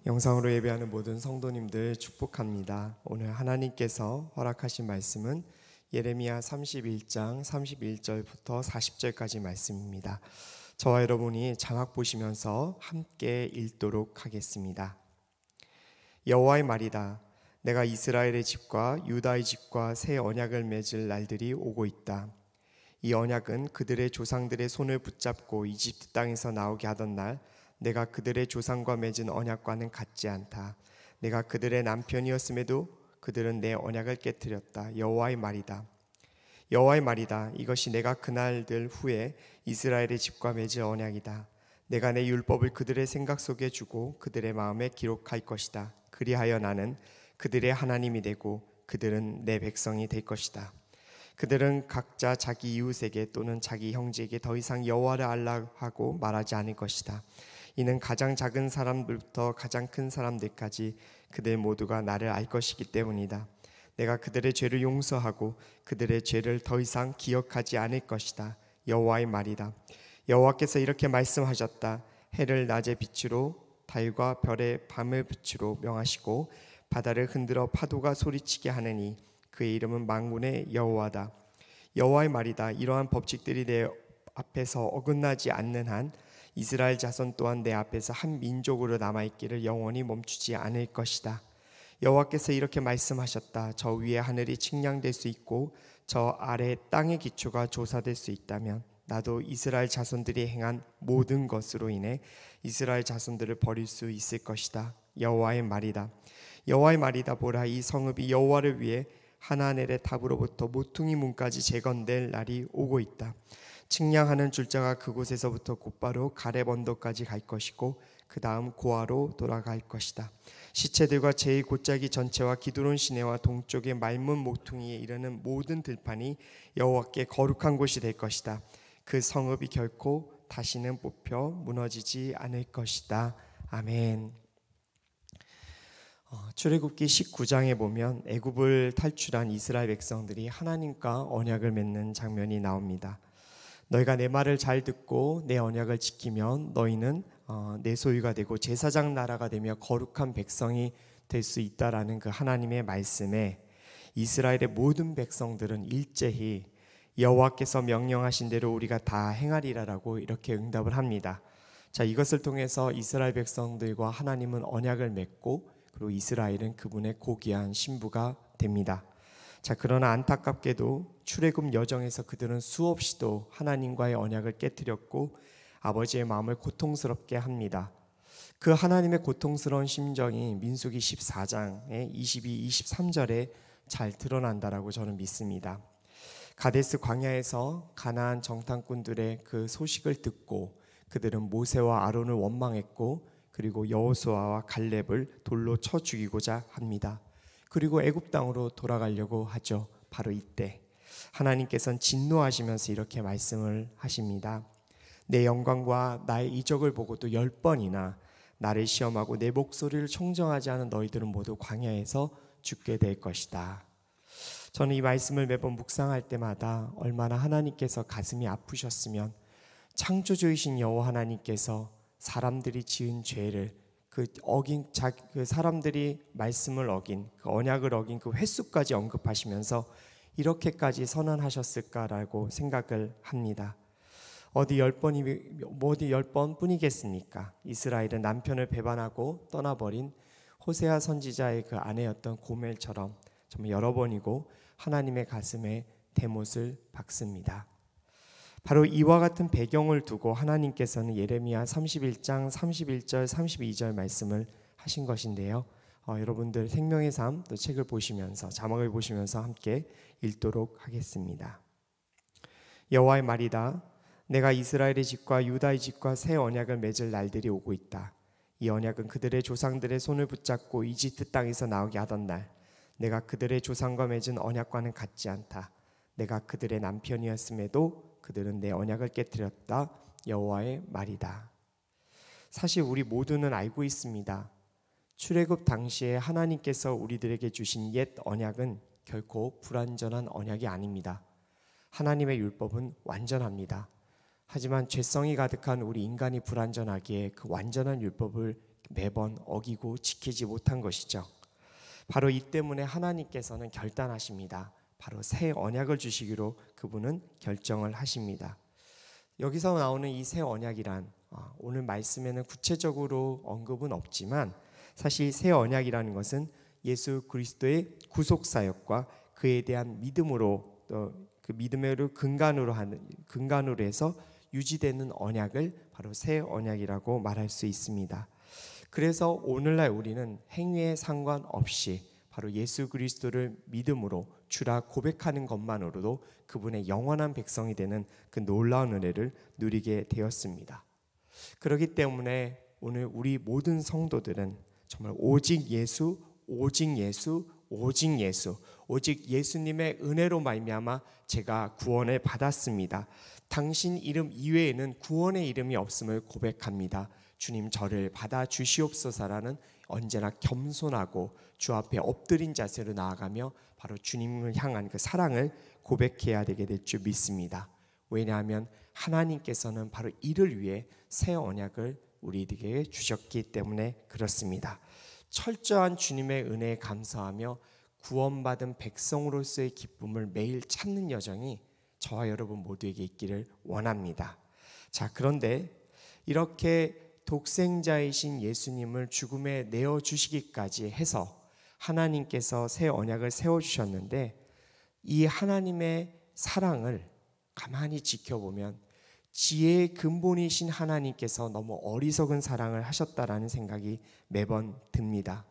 영상으로 예배하는 모든 성도님들 축복합니다. 오늘 하나님께서 허락하신 말씀은 예레미야 31장 31절부터 40절까지 말씀입니다. 저와 여러분이 자막 보시면서 함께 읽도록 하겠습니다. 여호와의 말이다. 내가 이스라엘의 집과 유다의 집과 새 언약을 맺을 날들이 오고 있다. 이 언약은 그들의 조상들의 손을 붙잡고 이집트 땅에서 나오게 하던 날 내가 그들의 조상과 맺은 언약과는 같지 않다. 내가 그들의 남편이었음에도 그들은 내 언약을 깨뜨렸다. 여호와의 말이다. 여호와의 말이다. 이것이 내가 그날들 후에 이스라엘의 집과 맺을 언약이다. 내가 내 율법을 그들의 생각 속에 주고 그들의 마음에 기록할 것이다. 그리하여 나는 그들의 하나님이 되고 그들은 내 백성이 될 것이다. 그들은 각자 자기 이웃에게 또는 자기 형제에게 더 이상 여호와를 알라 하고 말하지 않을 것이다. 이는 가장 작은 사람들부터 가장 큰 사람들까지 그들 모두가 나를 알 것이기 때문이다. 내가 그들의 죄를 용서하고 그들의 죄를 더 이상 기억하지 않을 것이다. 여호와의 말이다. 여호와께서 이렇게 말씀하셨다. 해를 낮의 빛으로 달과 별의 밤의 빛으로 명하시고 바다를 흔들어 파도가 소리치게 하느니 그의 이름은 만군의 여호와다. 여호와의 말이다. 이러한 법칙들이 내 앞에서 어긋나지 않는 한 이스라엘 자손 또한 내 앞에서 한 민족으로 남아있기를 영원히 멈추지 않을 것이다. 여호와께서 이렇게 말씀하셨다. 저 위에 하늘이 측량될 수 있고 저 아래 땅의 기초가 조사될 수 있다면 나도 이스라엘 자손들이 행한 모든 것으로 인해 이스라엘 자손들을 버릴 수 있을 것이다. 여호와의 말이다. 여호와의 말이다. 보라, 이 성읍이 여호와를 위해 하나넬의 탑으로부터 모퉁이 문까지 재건될 날이 오고 있다. 측량하는 줄자가 그곳에서부터 곧바로 가렙 언덕까지 갈 것이고 그 다음 고아로 돌아갈 것이다. 시체들과 제의 골짜기 전체와 기드론 시내와 동쪽의 맑은 모퉁이에 이르는 모든 들판이 여호와께 거룩한 곳이 될 것이다. 그 성읍이 결코 다시는 뽑혀 무너지지 않을 것이다. 아멘. 출애굽기 19장에 보면 애굽을 탈출한 이스라엘 백성들이 하나님과 언약을 맺는 장면이 나옵니다. 너희가 내 말을 잘 듣고 내 언약을 지키면 너희는 내 소유가 되고 제사장 나라가 되며 거룩한 백성이 될 수 있다라는 그 하나님의 말씀에 이스라엘의 모든 백성들은 일제히 여호와께서 명령하신 대로 우리가 다 행하리라라고 이렇게 응답을 합니다. 자, 이것을 통해서 이스라엘 백성들과 하나님은 언약을 맺고 그리고 이스라엘은 그분의 고귀한 신부가 됩니다. 자, 그러나 안타깝게도 출애굽 여정에서 그들은 수없이도 하나님과의 언약을 깨뜨렸고 아버지의 마음을 고통스럽게 합니다. 그 하나님의 고통스러운 심정이 민수기 14장의 22, 23절에 잘 드러난다라고 저는 믿습니다. 가데스 광야에서 가나안 정탐꾼들의 그 소식을 듣고 그들은 모세와 아론을 원망했고 그리고 여호수아와 갈렙을 돌로 쳐 죽이고자 합니다. 그리고 애굽 땅으로 돌아가려고 하죠. 바로 이때 하나님께서는 진노하시면서 이렇게 말씀을 하십니다. 내 영광과 나의 이적을 보고도 10번이나 나를 시험하고 내 목소리를 청정하지 않은 너희들은 모두 광야에서 죽게 될 것이다. 저는 이 말씀을 매번 묵상할 때마다 얼마나 하나님께서 가슴이 아프셨으면 창조주이신 여호와 하나님께서 사람들이 지은 죄를 그 사람들이 말씀을 어긴 그 언약을 어긴 그 횟수까지 언급하시면서 이렇게까지 선언하셨을까라고 생각을 합니다. 어디 10번뿐이겠습니까? 이스라엘은 남편을 배반하고 떠나버린 호세아 선지자의 그 아내였던 고멜처럼 정말 여러 번이고 하나님의 가슴에 대못을 박습니다. 바로 이와 같은 배경을 두고 하나님께서는 예레미야 31장 31절 32절 말씀을 하신 것인데요. 여러분들 생명의 삶 또 책을 보시면서 자막을 보시면서 함께 읽도록 하겠습니다. 여호와의 말이다. 내가 이스라엘의 집과 유다의 집과 새 언약을 맺을 날들이 오고 있다. 이 언약은 그들의 조상들의 손을 붙잡고 이집트 땅에서 나오게 하던 날 내가 그들의 조상과 맺은 언약과는 같지 않다. 내가 그들의 남편이었음에도 그들은 내 언약을 깨뜨렸다. 여호와의 말이다. 사실 우리 모두는 알고 있습니다. 출애굽 당시에 하나님께서 우리들에게 주신 옛 언약은 결코 불완전한 언약이 아닙니다. 하나님의 율법은 완전합니다. 하지만 죄성이 가득한 우리 인간이 불완전하기에 그 완전한 율법을 매번 어기고 지키지 못한 것이죠. 바로 이 때문에 하나님께서는 결단하십니다. 바로 새 언약을 주시기로 그분은 결정을 하십니다. 여기서 나오는 이 새 언약이란 오늘 말씀에는 구체적으로 언급은 없지만 사실 새 언약이라는 것은 예수 그리스도의 구속 사역과 그에 대한 믿음으로 그 믿음을 근간으로 해서 유지되는 언약을 바로 새 언약이라고 말할 수 있습니다. 그래서 오늘날 우리는 행위에 상관없이 바로 예수 그리스도를 믿음으로 주라 고백하는 것만으로도 그분의 영원한 백성이 되는 그 놀라운 은혜를 누리게 되었습니다. 그렇기 때문에 오늘 우리 모든 성도들은 정말 오직 예수, 오직 예수, 오직 예수, 오직 예수님의 은혜로 말미암아 제가 구원을 받았습니다. 당신 이름 이외에는 구원의 이름이 없음을 고백합니다. 주님 저를 받아 주시옵소서라는 언제나 겸손하고 주 앞에 엎드린 자세로 나아가며 바로 주님을 향한 그 사랑을 고백해야 되게 될 줄 믿습니다. 왜냐하면 하나님께서는 바로 이를 위해 새 언약을 우리에게 주셨기 때문에 그렇습니다. 철저한 주님의 은혜에 감사하며 구원받은 백성으로서의 기쁨을 매일 찾는 여정이 저와 여러분 모두에게 있기를 원합니다. 자, 그런데 이렇게 독생자이신 예수님을 죽음에 내어주시기까지 해서 하나님께서 새 언약을 세워주셨는데 이 하나님의 사랑을 가만히 지켜보면 지혜의 근본이신 하나님께서 너무 어리석은 사랑을 하셨다라는 생각이 매번 듭니다.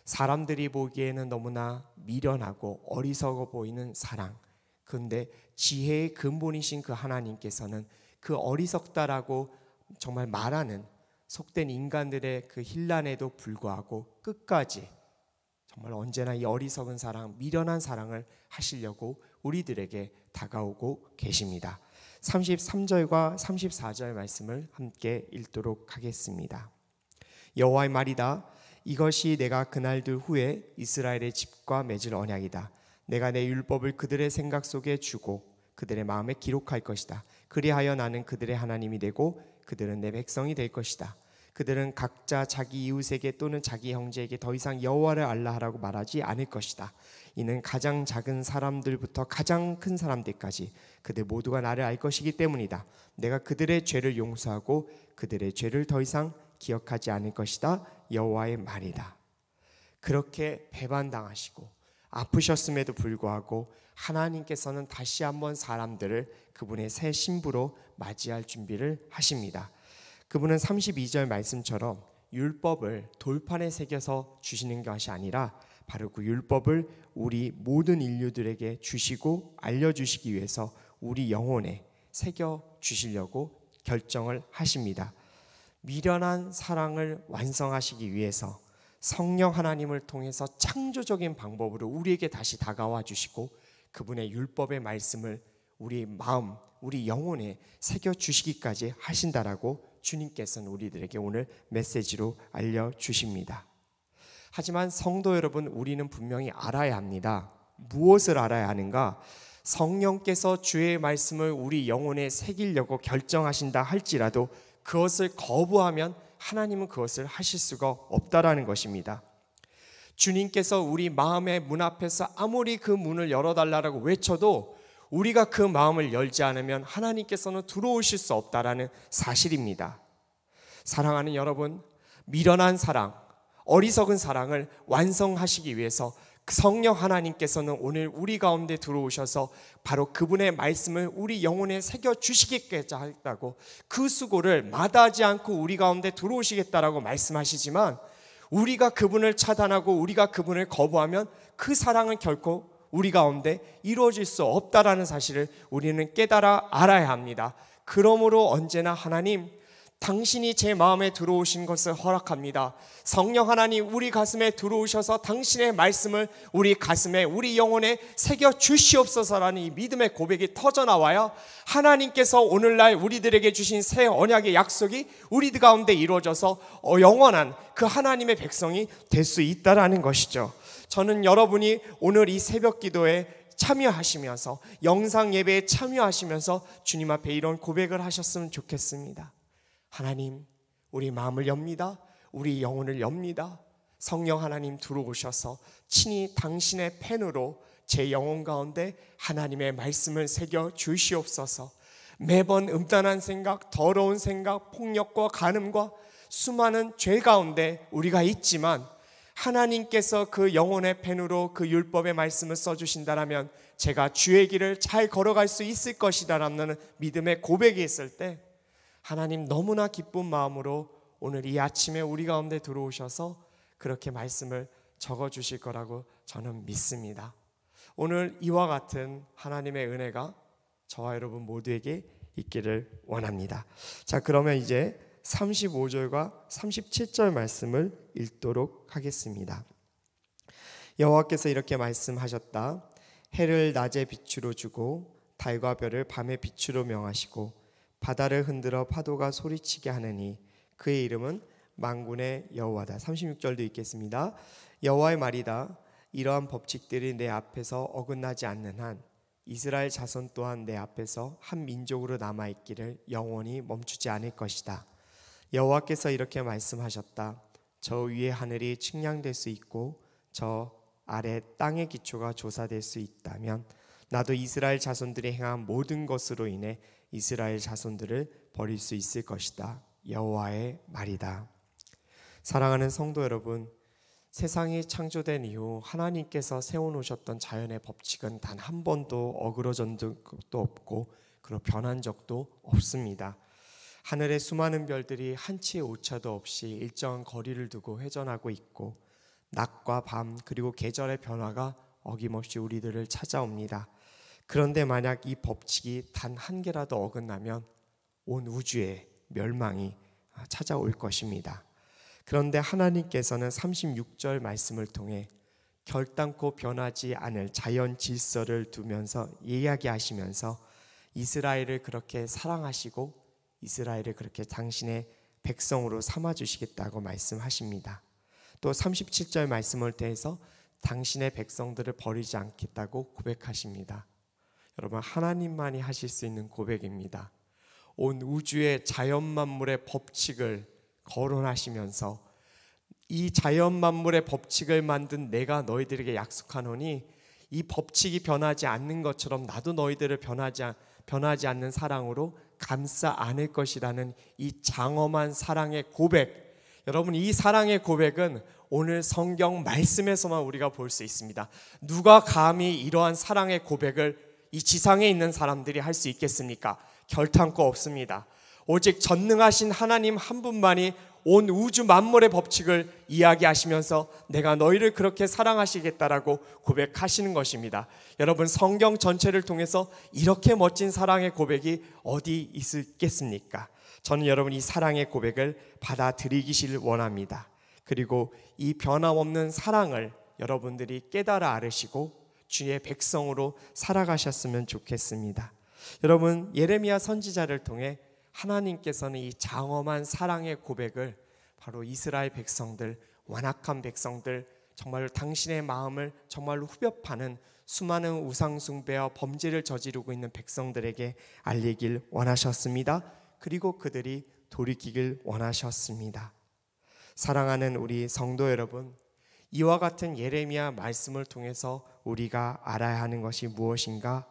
사람들이 보기에는 너무나 미련하고 어리석어 보이는 사랑, 그런데 지혜의 근본이신 그 하나님께서는 그 어리석다라고 정말 말하는 속된 인간들의 그 혼란에도 불구하고 끝까지 정말 언제나 이 어리석은 사랑, 미련한 사랑을 하시려고 우리들에게 다가오고 계십니다. 33절과 34절 말씀을 함께 읽도록 하겠습니다. 여호와의 말이다. 이것이 내가 그날들 후에 이스라엘의 집과 맺을 언약이다. 내가 내 율법을 그들의 생각 속에 주고 그들의 마음에 기록할 것이다. 그리하여 나는 그들의 하나님이 되고 그들은 내 백성이 될 것이다. 그들은 각자 자기 이웃에게 또는 자기 형제에게 더 이상 여호와를 알라 하라고 말하지 않을 것이다. 이는 가장 작은 사람들부터 가장 큰 사람들까지 그들 모두가 나를 알 것이기 때문이다. 내가 그들의 죄를 용서하고 그들의 죄를 더 이상 기억하지 않을 것이다. 여호와의 말이다. 그렇게 배반당하시고 아프셨음에도 불구하고 하나님께서는 다시 한번 사람들을 그분의 새 신부로 맞이할 준비를 하십니다. 그분은 32절 말씀처럼 율법을 돌판에 새겨서 주시는 것이 아니라 바로 그 율법을 우리 모든 인류들에게 주시고 알려주시기 위해서 우리 영혼에 새겨 주시려고 결정을 하십니다. 미련한 사랑을 완성하시기 위해서 성령 하나님을 통해서 창조적인 방법으로 우리에게 다시 다가와 주시고 그분의 율법의 말씀을 우리 마음, 우리 영혼에 새겨 주시기까지 하신다라고 주님께서는 우리들에게 오늘 메시지로 알려주십니다. 하지만 성도 여러분, 우리는 분명히 알아야 합니다. 무엇을 알아야 하는가? 성령께서 주의 말씀을 우리 영혼에 새기려고 결정하신다 할지라도 그것을 거부하면 하나님은 그것을 하실 수가 없다라는 것입니다. 주님께서 우리 마음의 문 앞에서 아무리 그 문을 열어달라고 외쳐도 우리가 그 마음을 열지 않으면 하나님께서는 들어오실 수 없다라는 사실입니다. 사랑하는 여러분, 미련한 사랑, 어리석은 사랑을 완성하시기 위해서 성령 하나님께서는 오늘 우리 가운데 들어오셔서 바로 그분의 말씀을 우리 영혼에 새겨 주시겠게 하겠다고 그 수고를 마다하지 않고 우리 가운데 들어오시겠다라고 말씀하시지만 우리가 그분을 차단하고 우리가 그분을 거부하면 그 사랑은 결코 우리 가운데 이루어질 수 없다라는 사실을 우리는 깨달아 알아야 합니다. 그러므로 언제나 하나님, 당신이 제 마음에 들어오신 것을 허락합니다. 성령 하나님, 우리 가슴에 들어오셔서 당신의 말씀을 우리 가슴에, 우리 영혼에 새겨 주시옵소서라는 이 믿음의 고백이 터져나와야 하나님께서 오늘날 우리들에게 주신 새 언약의 약속이 우리들 가운데 이루어져서 영원한 그 하나님의 백성이 될 수 있다라는 것이죠. 저는 여러분이 오늘 이 새벽 기도에 참여하시면서, 영상 예배에 참여하시면서 주님 앞에 이런 고백을 하셨으면 좋겠습니다. 하나님, 우리 마음을 엽니다. 우리 영혼을 엽니다. 성령 하나님 들어오셔서 친히 당신의 펜으로 제 영혼 가운데 하나님의 말씀을 새겨 주시옵소서. 매번 음란한 생각, 더러운 생각, 폭력과 간음과 수많은 죄 가운데 우리가 있지만 하나님께서 그 영혼의 펜으로 그 율법의 말씀을 써주신다면 제가 주의 길을 잘 걸어갈 수 있을 것이다라는 믿음의 고백이 있을 때 하나님 너무나 기쁜 마음으로 오늘 이 아침에 우리 가운데 들어오셔서 그렇게 말씀을 적어주실 거라고 저는 믿습니다. 오늘 이와 같은 하나님의 은혜가 저와 여러분 모두에게 있기를 원합니다. 자, 그러면 이제 35절과 37절 말씀을 읽도록 하겠습니다. 여호와께서 이렇게 말씀하셨다. 해를 낮에 빛으로 주고 달과 별을 밤의 빛으로 명하시고 바다를 흔들어 파도가 소리치게 하느니 그의 이름은 만군의 여호와다. 36절도 읽겠습니다. 여호와의 말이다. 이러한 법칙들이 내 앞에서 어긋나지 않는 한 이스라엘 자손 또한 내 앞에서 한 민족으로 남아있기를 영원히 멈추지 않을 것이다. 여호와께서 이렇게 말씀하셨다. 저 위에 하늘이 측량될 수 있고 저 아래 땅의 기초가 조사될 수 있다면 나도 이스라엘 자손들이 행한 모든 것으로 인해 이스라엘 자손들을 버릴 수 있을 것이다. 여호와의 말이다. 사랑하는 성도 여러분, 세상이 창조된 이후 하나님께서 세워놓으셨던 자연의 법칙은 단 한 번도 어그러진 적도 없고 그리고 변한 적도 없습니다. 하늘의 수많은 별들이 한치의 오차도 없이 일정한 거리를 두고 회전하고 있고 낮과 밤 그리고 계절의 변화가 어김없이 우리들을 찾아옵니다. 그런데 만약 이 법칙이 단 한 개라도 어긋나면 온 우주에 멸망이 찾아올 것입니다. 그런데 하나님께서는 36절 말씀을 통해 결단코 변하지 않을 자연 질서를 두면서 이야기하시면서 이스라엘을 그렇게 사랑하시고 이스라엘을 그렇게 당신의 백성으로 삼아주시겠다고 말씀하십니다. 또 37절 말씀을 통해서 당신의 백성들을 버리지 않겠다고 고백하십니다. 여러분, 하나님만이 하실 수 있는 고백입니다. 온 우주의 자연 만물의 법칙을 거론하시면서 이 자연 만물의 법칙을 만든 내가 너희들에게 약속하노니 이 법칙이 변하지 않는 것처럼 나도 너희들을 변하지 않는 사랑으로 감싸 안을 것이라는 이 장엄한 사랑의 고백. 여러분, 이 사랑의 고백은 오늘 성경 말씀에서만 우리가 볼 수 있습니다. 누가 감히 이러한 사랑의 고백을 이 지상에 있는 사람들이 할 수 있겠습니까? 결탄코 없습니다. 오직 전능하신 하나님 한 분만이 온 우주 만물의 법칙을 이야기하시면서 내가 너희를 그렇게 사랑하시겠다라고 고백하시는 것입니다. 여러분, 성경 전체를 통해서 이렇게 멋진 사랑의 고백이 어디 있겠습니까? 저는 여러분 이 사랑의 고백을 받아들이기를 원합니다. 그리고 이 변함없는 사랑을 여러분들이 깨달아 알으시고 주의 백성으로 살아가셨으면 좋겠습니다. 여러분, 예레미야 선지자를 통해 하나님께서는 이 장엄한 사랑의 고백을 바로 이스라엘 백성들, 완악한 백성들, 정말로 당신의 마음을 정말로 후벼파는 수많은 우상숭배와 범죄를 저지르고 있는 백성들에게 알리길 원하셨습니다. 그리고 그들이 돌이키길 원하셨습니다. 사랑하는 우리 성도 여러분, 이와 같은 예레미야 말씀을 통해서 우리가 알아야 하는 것이 무엇인가?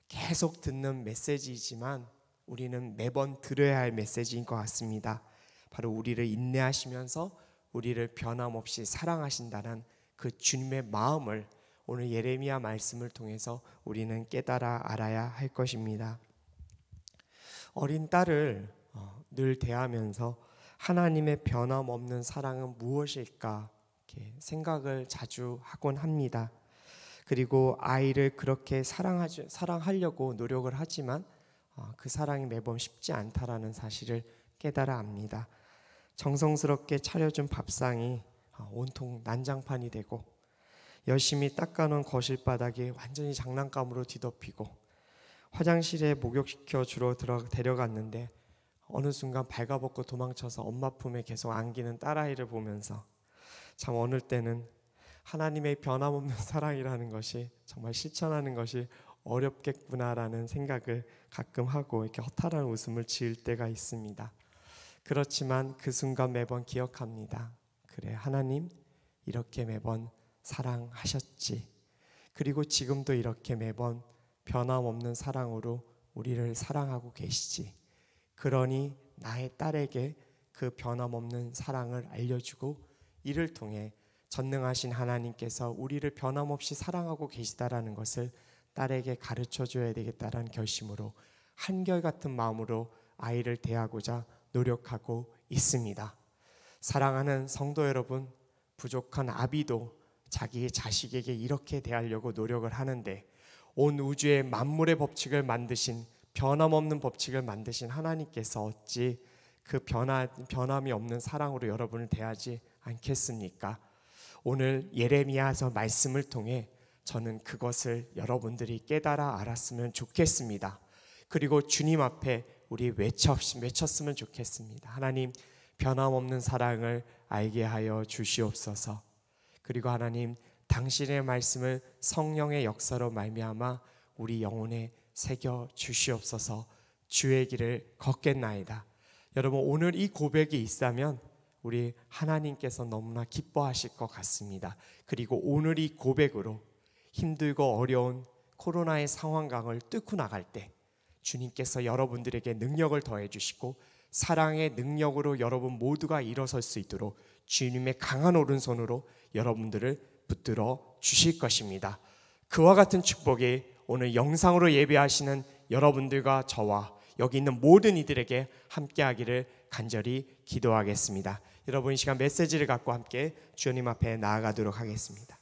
계속 듣는 메시지이지만 우리는 매번 들어야 할 메시지인 것 같습니다. 바로 우리를 인내하시면서 우리를 변함없이 사랑하신다는 그 주님의 마음을 오늘 예레미야 말씀을 통해서 우리는 깨달아 알아야 할 것입니다. 어린 딸을 늘 대하면서 하나님의 변함없는 사랑은 무엇일까 이렇게 생각을 자주 하곤 합니다. 그리고 아이를 그렇게 사랑하려고 노력을 하지만 그 사랑이 매번 쉽지 않다라는 사실을 깨달아 압니다. 정성스럽게 차려준 밥상이 온통 난장판이 되고 열심히 닦아놓은 거실 바닥이 완전히 장난감으로 뒤덮이고 화장실에 목욕시켜 주러 데려갔는데 어느 순간 발가벗고 도망쳐서 엄마 품에 계속 안기는 딸아이를 보면서 참 어느 때는 하나님의 변함없는 사랑이라는 것이 정말 실천하는 것이 어렵겠구나라는 생각을 가끔 하고 이렇게 허탈한 웃음을 지을 때가 있습니다. 그렇지만 그 순간 매번 기억합니다. 그래, 하나님 이렇게 매번 사랑하셨지. 그리고 지금도 이렇게 매번 변함없는 사랑으로 우리를 사랑하고 계시지. 그러니 나의 딸에게 그 변함없는 사랑을 알려주고 이를 통해 전능하신 하나님께서 우리를 변함없이 사랑하고 계시다라는 것을 딸에게 가르쳐 줘야 되겠다라는 결심으로 한결같은 마음으로 아이를 대하고자 노력하고 있습니다. 사랑하는 성도 여러분, 부족한 아비도 자기의 자식에게 이렇게 대하려고 노력을 하는데 온 우주의 만물의 법칙을 만드신, 변함없는 법칙을 만드신 하나님께서 어찌 그 변함이 없는 사랑으로 여러분을 대하지 않겠습니까? 오늘 예레미야서 말씀을 통해 저는 그것을 여러분들이 깨달아 알았으면 좋겠습니다. 그리고 주님 앞에 우리 외쳤으면 좋겠습니다. 하나님, 변함없는 사랑을 알게 하여 주시옵소서. 그리고 하나님, 당신의 말씀을 성령의 역사로 말미암아 우리 영혼에 새겨 주시옵소서. 주의 길을 걷겠나이다. 여러분, 오늘 이 고백이 있다면 우리 하나님께서 너무나 기뻐하실 것 같습니다. 그리고 오늘 이 고백으로 힘들고 어려운 코로나의 상황강을 뚫고 나갈 때 주님께서 여러분들에게 능력을 더해 주시고 사랑의 능력으로 여러분 모두가 일어설 수 있도록 주님의 강한 오른손으로 여러분들을 붙들어 주실 것입니다. 그와 같은 축복이 오늘 영상으로 예배하시는 여러분들과 저와 여기 있는 모든 이들에게 함께하기를 간절히 기도하겠습니다. 여러분, 이 시간 메시지를 갖고 함께 주님 앞에 나아가도록 하겠습니다.